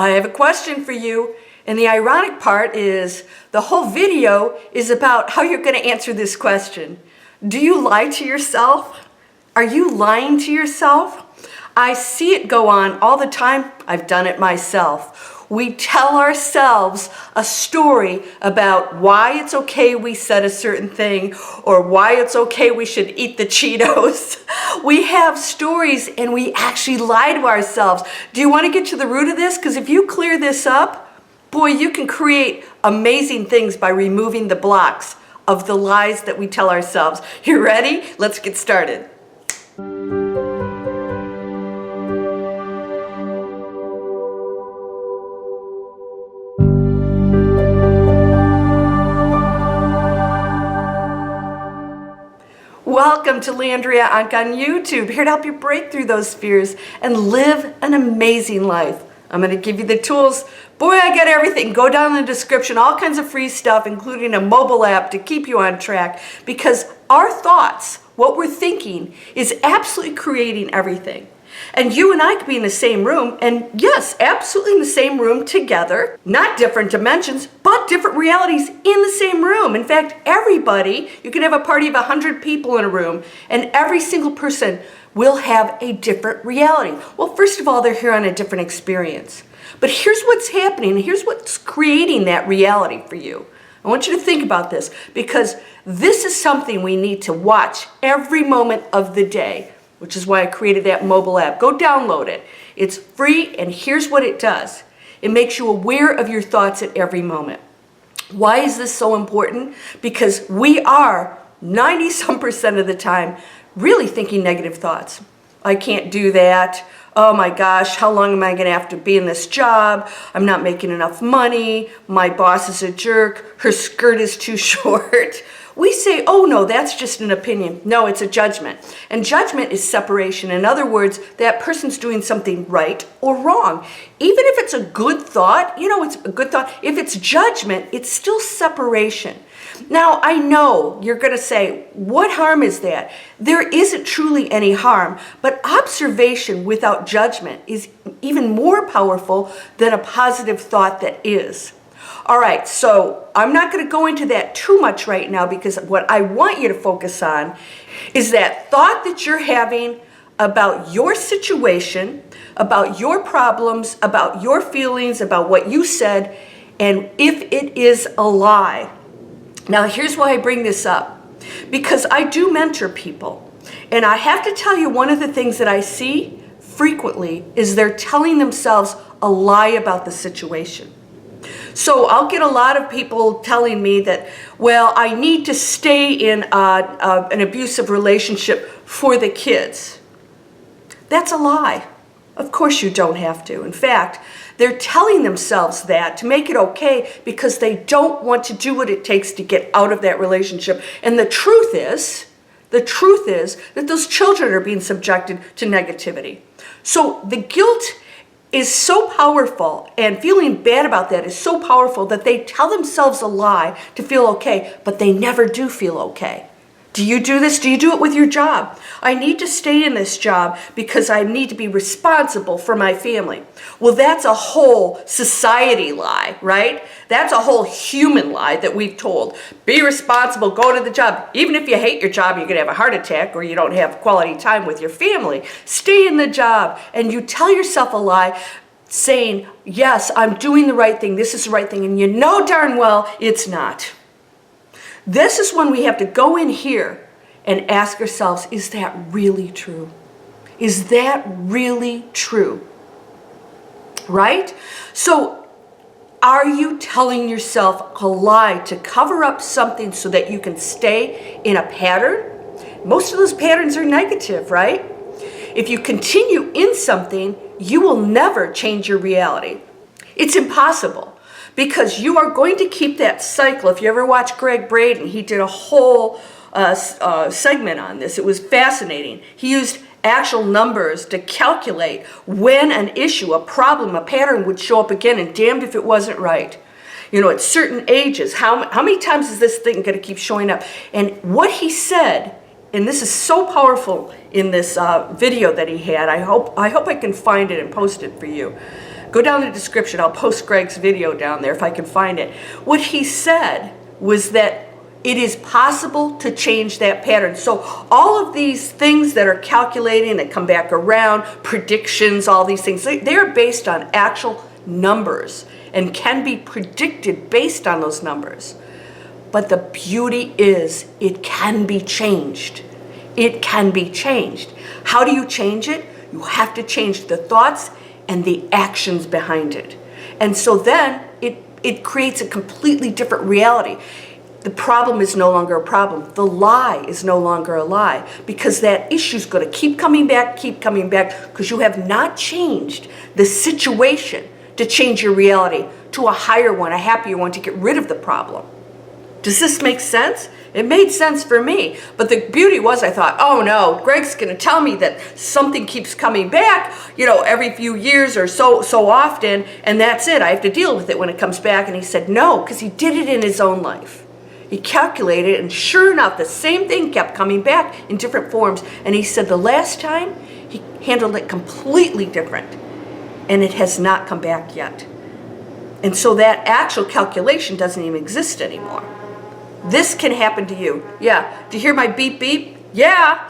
I have a question for you. And the ironic part is the whole video is about how you're going to answer this question. Do you lie to yourself? Are you lying to yourself? I see it go on all the time. I've done it myself. We tell ourselves a story about why it's okay we said a certain thing or why it's okay we should eat the Cheetos. We have stories and we actually lie to ourselves. Do you want to get to the root of this? Because if you clear this up, boy, you can create amazing things by removing the blocks of the lies that we tell ourselves. You ready? Let's get started. Welcome to Landria Onkka on YouTube, here to help you break through those fears and live an amazing life. I'm going to give you the tools. Boy, I got everything. Go down in the description, all kinds of free stuff, including a mobile app to keep you on track, because our thoughts, what we're thinking, is absolutely creating everything. And you and I could be in the same room, and yes, absolutely in the same room together, not different dimensions, but different realities in the same room. In fact, everybody, you can have a party of 100 people in a room, and every single person will have a different reality. Well, first of all, they're here on a different experience. But here's what's happening, here's what's creating that reality for you. I want you to think about this, because this is something we need to watch every moment of the day, which is why I created that mobile app. Go download it. It's free, and here's what it does. It makes you aware of your thoughts at every moment. Why is this so important? Because we are 90-some% of the time really thinking negative thoughts. I can't do that. Oh my gosh, how long am I going to have to be in this job? I'm not making enough money. My boss is a jerk. Her skirt is too short. We say, oh no, that's just an opinion. No, it's a judgment. And judgment is separation. In other words, that person's doing something right or wrong. Even if it's a good thought, it's a good thought. If it's judgment, it's still separation. Now, I know you're going to say, what harm is that? There isn't truly any harm, but observation without judgment is even more powerful than a positive thought that is. All right, so I'm not going to go into that too much right now, because what I want you to focus on is that thought that you're having about your situation, about your problems, about your feelings, about what you said, and if it is a lie. Now, here's why I bring this up. Because I do mentor people, and I have to tell you, one of the things that I see frequently is they're telling themselves a lie about the situation. So I'll get a lot of people telling me that, well, I need to stay in an abusive relationship for the kids. That's a lie. Of course you don't have to. In fact, they're telling themselves that to make it okay because they don't want to do what it takes to get out of that relationship. And the truth is that those children are being subjected to negativity. So the guilt is so powerful, and feeling bad about that is so powerful that they tell themselves a lie to feel okay, but they never do feel okay. Do you do this? Do you do it with your job? I need to stay in this job because I need to be responsible for my family. Well, that's a whole society lie, right? That's a whole human lie that we've told. Be responsible, go to the job. Even if you hate your job, you're going to have a heart attack or you don't have quality time with your family. Stay in the job. And you tell yourself a lie saying, yes, I'm doing the right thing. This is the right thing. And you know darn well it's not. This is when we have to go in here and ask ourselves, is that really true? Is that really true? Right? So, are you telling yourself a lie to cover up something so that you can stay in a pattern? Most of those patterns are negative, right? If you continue in something, you will never change your reality. It's impossible. Because you are going to keep that cycle. If you ever watch Greg Braden, he did a whole segment on this. It was fascinating. He used actual numbers to calculate when an issue, a problem, a pattern would show up again, and damned if it wasn't right. At certain ages, how many times is this thing going to keep showing up? And what he said, and this is so powerful in this video that he had, I hope I can find it and post it for you. Go down the description. I'll post Greg's video down there if I can find it. What he said was that it is possible to change that pattern. So all of these things that are calculating, that come back around, predictions, all these things, they're based on actual numbers and can be predicted based on those numbers. But the beauty is it can be changed. It can be changed. How do you change it? You have to change the thoughts and the actions behind it. And so then it creates a completely different reality. The problem is no longer a problem. The lie is no longer a lie, because that issue is going to keep coming back, because you have not changed the situation to change your reality to a higher one, a happier one, to get rid of the problem. Does this make sense? It made sense for me. But the beauty was, I thought, oh no, Greg's going to tell me that something keeps coming back, every few years or so often, and that's it. I have to deal with it when it comes back. And he said no, because he did it in his own life. He calculated it, and sure enough, the same thing kept coming back in different forms. And he said the last time, he handled it completely different, and it has not come back yet. And so that actual calculation doesn't even exist anymore. This can happen to you. Yeah. Do you hear my beep beep? Yeah.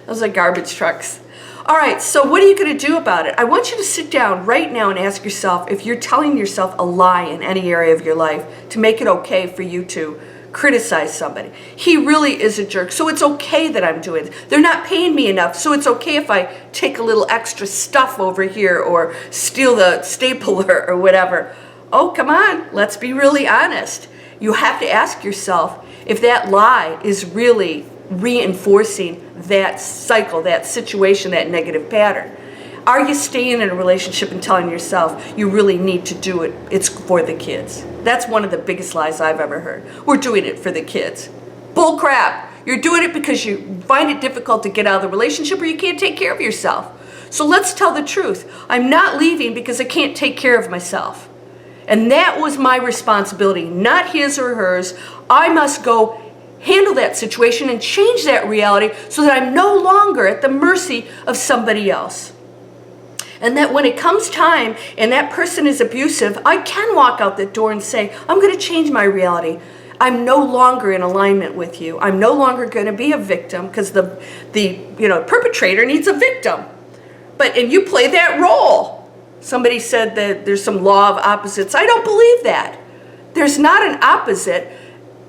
Those are garbage trucks. All right, so what are you going to do about it? I want you to sit down right now and ask yourself if you're telling yourself a lie in any area of your life to make it okay for you to criticize somebody. He really is a jerk, so it's okay that I'm doing it. They're not paying me enough, so it's okay if I take a little extra stuff over here or steal the stapler or whatever. Oh, come on, let's be really honest. You have to ask yourself if that lie is really reinforcing that cycle, that situation, that negative pattern. Are you staying in a relationship and telling yourself you really need to do it? It's for the kids. That's one of the biggest lies I've ever heard. We're doing it for the kids. Bull crap. You're doing it because you find it difficult to get out of the relationship or you can't take care of yourself. So let's tell the truth. I'm not leaving because I can't take care of myself. And that was my responsibility, not his or hers. I must go handle that situation and change that reality so that I'm no longer at the mercy of somebody else. And that when it comes time and that person is abusive, I can walk out the door and say, I'm going to change my reality. I'm no longer in alignment with you. I'm no longer going to be a victim, because the perpetrator needs a victim. And you play that role. Somebody said that there's some law of opposites. I don't believe that. There's not an opposite.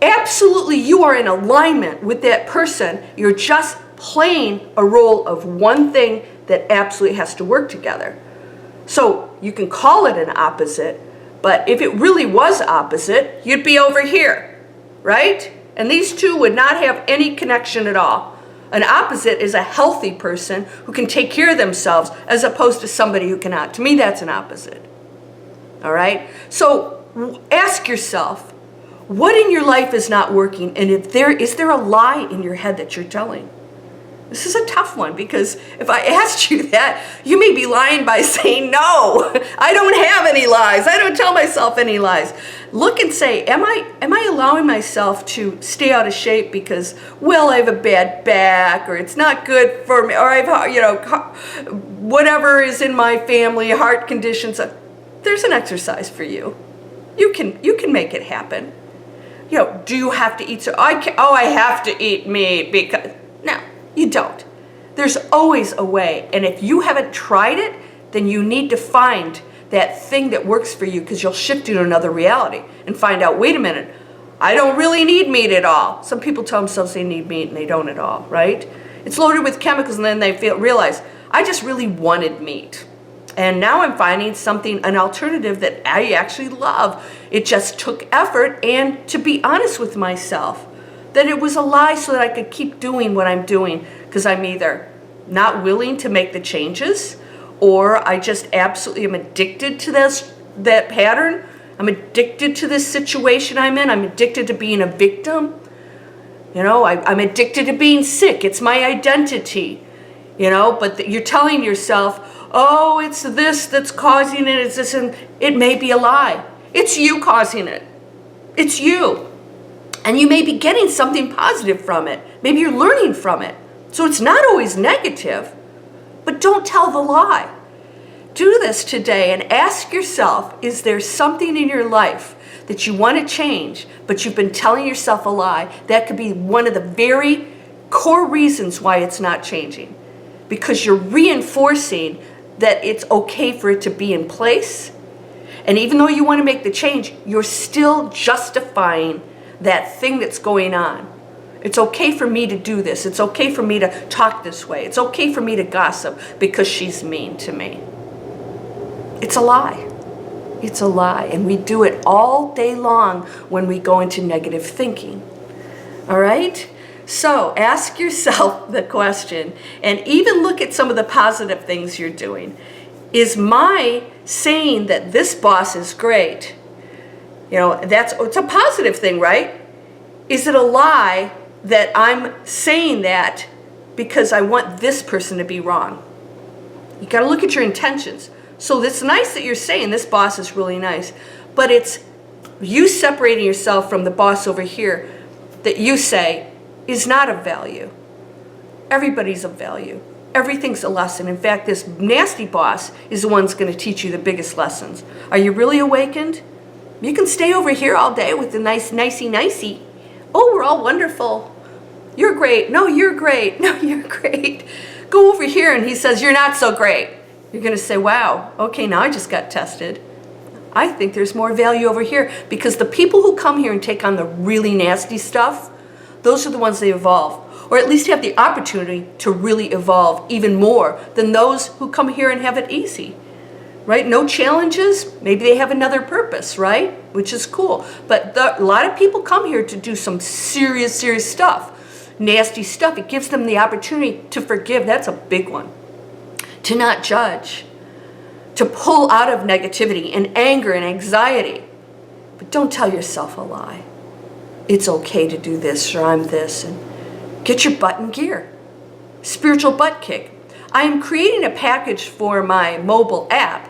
Absolutely, you are in alignment with that person. You're just playing a role of one thing that absolutely has to work together. So you can call it an opposite, but if it really was opposite, you'd be over here, right? And these two would not have any connection at all. An opposite is a healthy person who can take care of themselves as opposed to somebody who cannot. To me, that's an opposite. All right? So ask yourself, what in your life is not working? And is there a lie in your head that you're telling? This is a tough one, because if I asked you that, you may be lying by saying, no, I don't have any lies. I don't tell myself any lies. Look and say, am I allowing myself to stay out of shape because, well, I have a bad back, or it's not good for me, or I've, whatever is in my family, heart conditions. There's an exercise for you. You can make it happen. Do you have to eat? I have to eat meat because, no, you don't. There's always a way. And if you haven't tried it, then you need to find that thing that works for you, because you'll shift into another reality and find out, wait a minute, I don't really need meat at all. Some people tell themselves they need meat and they don't at all, right? It's loaded with chemicals, and then they realize, I just really wanted meat. And now I'm finding an alternative that I actually love. It just took effort, and to be honest with myself, that it was a lie so that I could keep doing what I'm doing, because I'm either not willing to make the changes, or I just absolutely am addicted to that pattern. I'm addicted to this situation I'm in. I'm addicted to being a victim. I'm addicted to being sick. It's my identity. But you're telling yourself, oh, it's this that's causing it, it's this, and it may be a lie. It's you causing it. It's you. And you may be getting something positive from it. Maybe you're learning from it. So it's not always negative, but don't tell the lie. Do this today and ask yourself, is there something in your life that you want to change, but you've been telling yourself a lie? That could be one of the very core reasons why it's not changing. Because you're reinforcing that it's okay for it to be in place. And even though you want to make the change, you're still justifying that thing that's going on. It's okay for me to do this. It's okay for me to talk this way. It's okay for me to gossip because she's mean to me. It's a lie. It's a lie. And we do it all day long when we go into negative thinking. All right? So ask yourself the question, and even look at some of the positive things you're doing. Is my saying that this boss is great, it's a positive thing, right? Is it a lie that I'm saying that because I want this person to be wrong? You got to look at your intentions. So it's nice that you're saying this boss is really nice, but it's you separating yourself from the boss over here that you say is not of value. Everybody's of value. Everything's a lesson. In fact, this nasty boss is the one that's going to teach you the biggest lessons. Are you really awakened? You can stay over here all day with the nice, nicey. Oh, we're all wonderful. You're great. No, you're great. No, you're great. Go over here and he says, you're not so great. You're going to say, wow, okay, now I just got tested. I think there's more value over here, because the people who come here and take on the really nasty stuff, those are the ones that evolve, or at least have the opportunity to really evolve even more than those who come here and have it easy, right? No challenges, maybe they have another purpose, right? Which is cool. But a lot of people come here to do some serious stuff, nasty stuff. It gives them the opportunity to forgive. That's a big one. To not judge, to pull out of negativity and anger and anxiety. But don't tell yourself a lie. It's okay to do this, or I'm this, and get your butt in gear. Spiritual butt kick. I am creating a package for my mobile app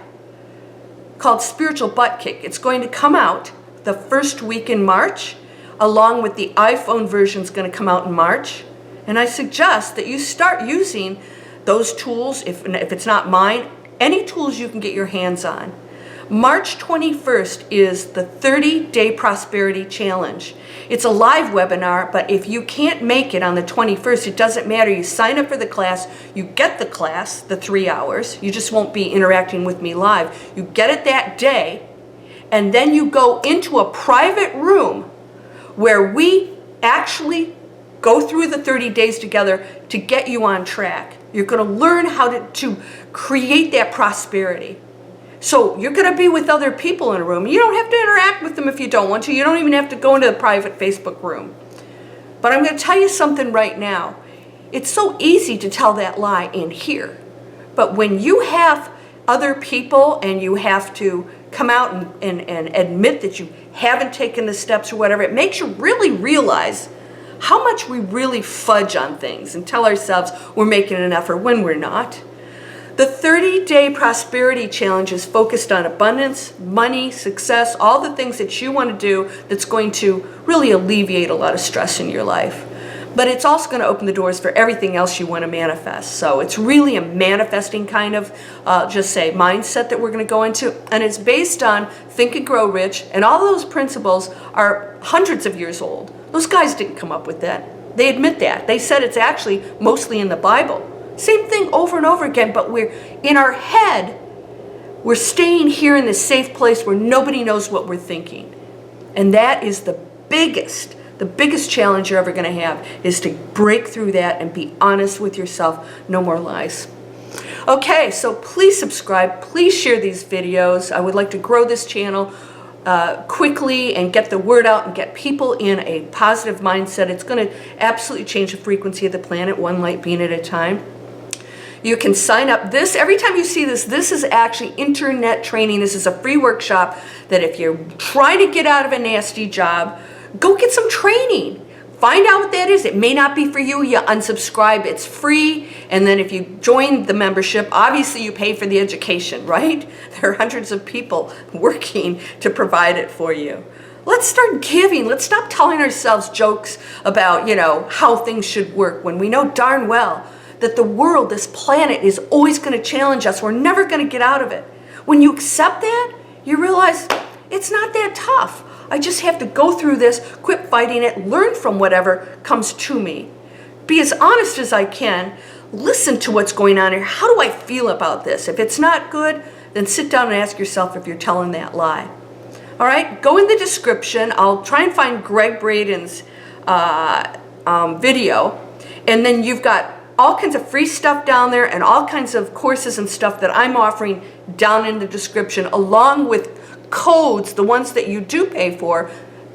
called Spiritual Butt Kick. It's going to come out the first week in March, along with the iPhone version is going to come out in March. And I suggest that you start using those tools, if it's not mine, any tools you can get your hands on. March 21st is the 30-day prosperity challenge. It's a live webinar, but if you can't make it on the 21st, it doesn't matter. You sign up for the class, you get the class, the 3 hours. You just won't be interacting with me live. You get it that day, and then you go into a private room where we actually go through the 30 days together to get you on track. You're going to learn how to create that prosperity. So you're going to be with other people in a room. You don't have to interact with them if you don't want to. You don't even have to go into the private Facebook room. But I'm going to tell you something right now. It's so easy to tell that lie in here. But when you have other people and you have to come out and admit that you haven't taken the steps or whatever, it makes you really realize how much we really fudge on things and tell ourselves we're making an effort when we're not. The 30-day prosperity challenge is focused on abundance, money, success, all the things that you want to do that's going to really alleviate a lot of stress in your life. But it's also going to open the doors for everything else you want to manifest. So it's really a manifesting kind of, mindset that we're going to go into. And it's based on Think and Grow Rich. And all those principles are hundreds of years old. Those guys didn't come up with that. They admit that. They said it's actually mostly in the Bible. Same thing over and over again, but we're in our head. We're staying here in this safe place where nobody knows what we're thinking. And that is the biggest challenge you're ever going to have, is to break through that and be honest with yourself. No more lies. Okay, so please subscribe. Please share these videos. I would like to grow this channel quickly and get the word out and get people in a positive mindset. It's going to absolutely change the frequency of the planet, one light being at a time. You can sign up. Every time you see this is actually internet training. This is a free workshop that if you're trying to get out of a nasty job, go get some training. Find out what that is. It may not be for you. You unsubscribe. It's free. And then if you join the membership, obviously you pay for the education, right? There are hundreds of people working to provide it for you. Let's start giving. Let's stop telling ourselves jokes about, how things should work when we know darn well that the world, this planet, is always going to challenge us. We're never going to get out of it. When you accept that, you realize it's not that tough. I just have to go through this, quit fighting it, learn from whatever comes to me. Be as honest as I can. Listen to what's going on here. How do I feel about this? If it's not good, then sit down and ask yourself if you're telling that lie. All right, go in the description. I'll try and find Greg Braden's video. And then you've got all kinds of free stuff down there and all kinds of courses and stuff that I'm offering down in the description, along with codes, the ones that you do pay for.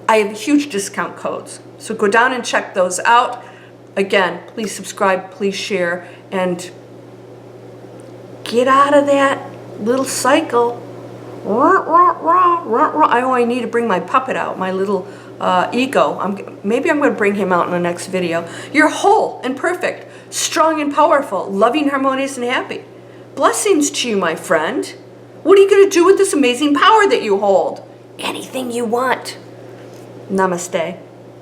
I have huge discount codes. So go down and check those out. Again, please subscribe, please share, and get out of that little cycle. I need to bring my puppet out, my little ego. Maybe I'm going to bring him out in the next video. You're whole and perfect, strong and powerful, loving, harmonious, and happy. Blessings to you, my friend. What are you going to do with this amazing power that you hold? Anything you want. Namaste.